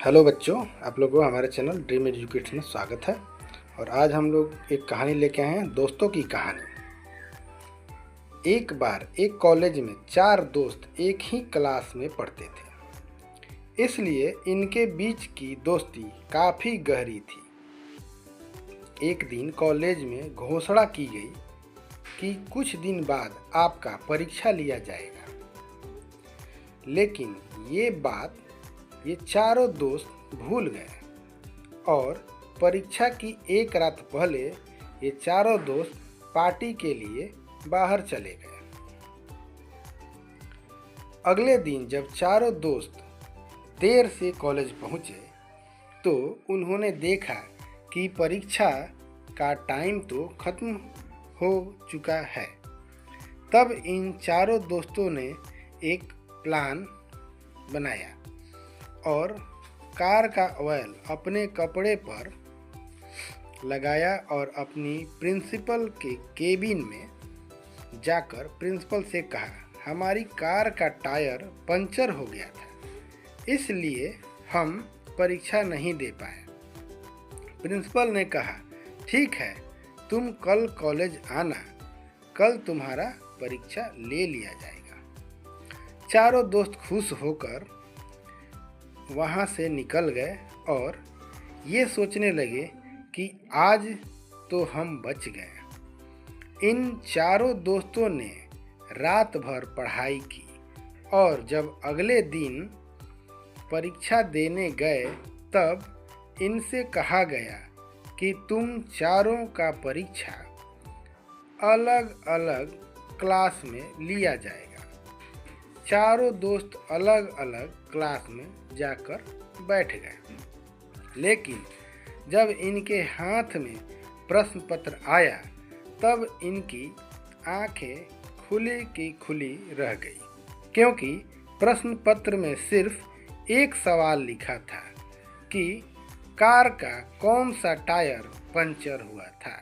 Hello बच्चों, आप लोगों को हमारे चैनल ड्रीम एजुकेट्स में स्वागत है। और आज हम लोग एक कहानी लेके आए हैं, दोस्तों की कहानी। एक बार एक कॉलेज में 4 दोस्त एक ही क्लास में पढ़ते थे, इसलिए इनके बीच की दोस्ती काफ़ी गहरी थी। एक दिन कॉलेज में घोषणा की गई कि कुछ दिन बाद आपका परीक्षा लिया जाएगा। लेकिन ये चारों दोस्त भूल गए और परीक्षा की एक रात पहले ये चारों दोस्त पार्टी के लिए बाहर चले गए। अगले दिन जब चारों दोस्त देर से कॉलेज पहुंचे तो उन्होंने देखा कि परीक्षा का टाइम तो खत्म हो चुका है। तब इन चारों दोस्तों ने एक प्लान बनाया और कार का ऑयल अपने कपड़े पर लगाया और अपनी प्रिंसिपल के केबिन में जाकर प्रिंसिपल से कहा, हमारी कार का टायर पंचर हो गया था, इसलिए हम परीक्षा नहीं दे पाए। प्रिंसिपल ने कहा, ठीक है, तुम कल कॉलेज आना, कल तुम्हारा परीक्षा ले लिया जाएगा। चारों दोस्त खुश होकर वहाँ से निकल गए और ये सोचने लगे कि आज तो हम बच गए। इन चारों दोस्तों ने रात भर पढ़ाई की और जब अगले दिन परीक्षा देने गए तब इनसे कहा गया कि तुम चारों का परीक्षा अलग अलग क्लास में लिया जाएगा। चारों दोस्त अलग अलग क्लास में जाकर बैठ गए। लेकिन जब इनके हाथ में प्रश्न पत्र आया तब इनकी आंखें खुली की खुली रह गई, क्योंकि प्रश्न पत्र में सिर्फ एक सवाल लिखा था कि कार का कौन सा टायर पंचर हुआ था।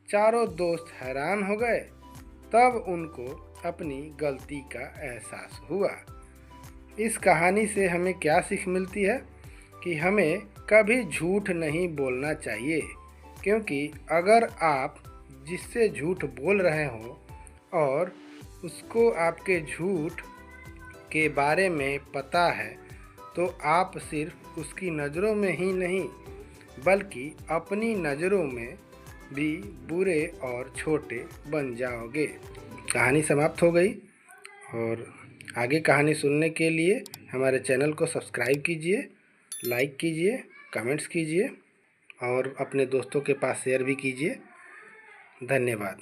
चारों दोस्त हैरान हो गए। तब उनको अपनी गलती का एहसास हुआ। इस कहानी से हमें क्या सीख मिलती है कि हमें कभी झूठ नहीं बोलना चाहिए, क्योंकि अगर आप जिससे झूठ बोल रहे हो और उसको आपके झूठ के बारे में पता है तो आप सिर्फ उसकी नज़रों में ही नहीं बल्कि अपनी नज़रों में भी बुरे और छोटे बन जाओगे। कहानी समाप्त हो गई और आगे कहानी सुनने के लिए हमारे चैनल को सब्सक्राइब कीजिए, लाइक कीजिए, कमेंट्स कीजिए और अपने दोस्तों के पास शेयर भी कीजिए। धन्यवाद।